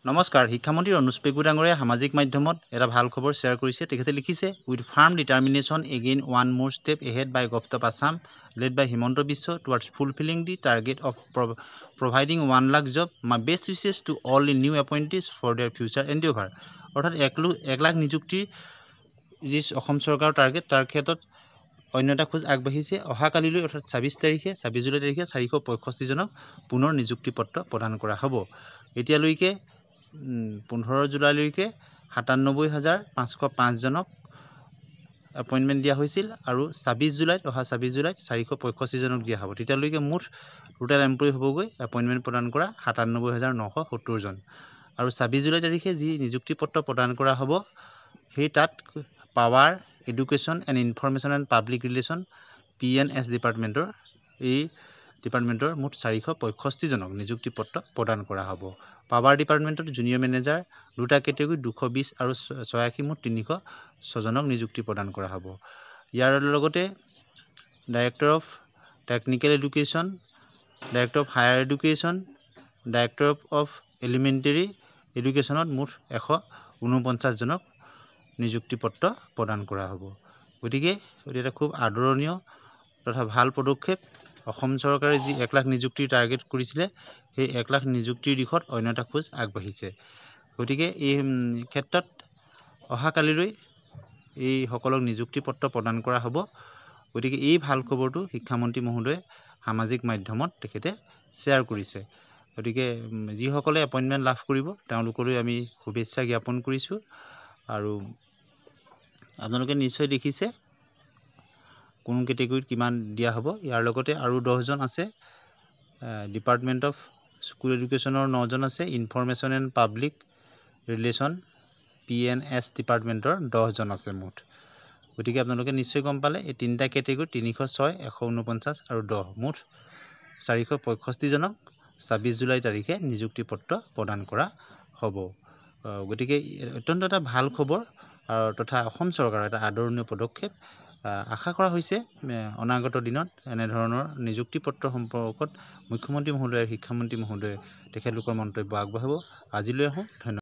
নমস্কাৰ শিক্ষামন্ত্ৰী অনুজ পেগু ডাঙৰীয়া সামাজিক মাধ্যমত এটা ভাল খবৰ শ্বেয়াৰ কৰিছে। তেখেতে লিখিছে with firm determination again one more step ahead by government of Assam led by Himanta Biswa towards fulfilling the target of providing 1 lakh job my best wishes to all new appointees for their future endeavour. অৰ্থাৎ 1 লাখ নিযুক্তিৰ যি অসম চৰকাৰৰ target তাৰ ক্ষেত্ৰত অন্য এটা খোজ আগবাঢ়িছে। অহাকালিলৈ অৰ্থাৎ 26 জুলাই তাৰিখে 465 জনক পুনৰ নিযুক্তি পত্ৰ প্ৰদান কৰা হ'ব। এতিয়ালৈকে 15 জুলাইলৈকে 97,505 জনক এপইণ্টমেণ্ট দিয়া হৈছিল আৰু 26 জুলাইত 465 জনক দিয়া হ'ব। তেতিয়ালৈকে মুঠ টোটেল এমপ্লয়ী হ'বগৈ এপইণ্টমেণ্ট প্ৰদান কৰা 97,970 জন। আৰু 26 জুলাই তাৰিখে যি নিযুক্তি পত্ৰ প্ৰদান কৰা হ'ব সেই তাত power education and information and public relation PNS ডিপাৰ্টমেণ্টৰ মুঠ 465 জনক নিযুক্তি পত্ৰ প্ৰদান কৰা হ'ব। পাৱাৰ ডিপাৰ্টমেণ্টত জুনিয়ৰ মেনেজাৰ দুটা কেটেগৰী 220 আৰু 86 মুঠ 306 জনক নিযুক্তি প্ৰদান কৰা হ'ব। ইয়াৰ লগতে director of technical education, director of higher education, director of elementary এডুকেশ্যনত মুঠ 149 জনক নিযুক্তি পত্ৰ প্ৰদান কৰা হ'ব। গতিকে এটা খুব আদৰণীয় তথা ভাল পদক্ষেপ। অসম চৰকাৰে যি 1 লাখ নিযুক্তিৰ টাৰ্গেট কৰিছিলে সেই 1 লাখ নিযুক্তিৰ দিশত অন্য এটা খোজ আগবাঢ়িছে। গতিকে এই ক্ষেত্ৰত অহাকালিলৈ এই সকলক নিযুক্তি পত্ৰ প্ৰদান কৰা হ'ব। গতিকে এই ভাল খবৰটো শিক্ষামন্ত্ৰী মহোদয়ে সামাজিক মাধ্যমত তেখেতে শ্বেয়াৰ কৰিছে। গতিকে যিসকলে এপইণ্টমেণ্ট লাভ কৰিব তেওঁলোকলৈ আমি শুভেচ্ছা জ্ঞাপন কৰিছোঁ। আৰু আপোনালোকে নিশ্চয় দেখিছে কোন কেটেগৰীত কিমান দিয়া হ'ব। ইয়াৰ লগতে আৰু 10 জন আছে। ডিপাৰ্টমেণ্ট অফ স্কুল এডুকেশ্যনৰ 9 জন আছে। Information and public relation PNS ডিপাৰ্টমেণ্টৰ 10 জন আছে মুঠ। গতিকে আপোনালোকে নিশ্চয় গম পালে এই তিনিটা কেটেগৰী 306, 149 আৰু 10 মুঠ 465 জনক 26 জুলাই তাৰিখে নিযুক্তি পত্ৰ প্ৰদান কৰা হ'ব। গতিকে অত্যন্ত এটা ভাল খবৰ আৰু তথা অসম চৰকাৰৰ এটা আদৰণীয় পদক্ষেপ। আশা কৰা হৈছে অনাগত দিনত এনেধৰণৰ নিযুক্তি পত্ৰ সম্পৰ্কত মুখ্যমন্ত্ৰী মহোদয়, শিক্ষামন্ত্ৰী মহোদয়ে তেখেতলোকৰ মন্তব্য আগবঢ়াব। আজিলৈ আহোঁ। ধন্যবাদ।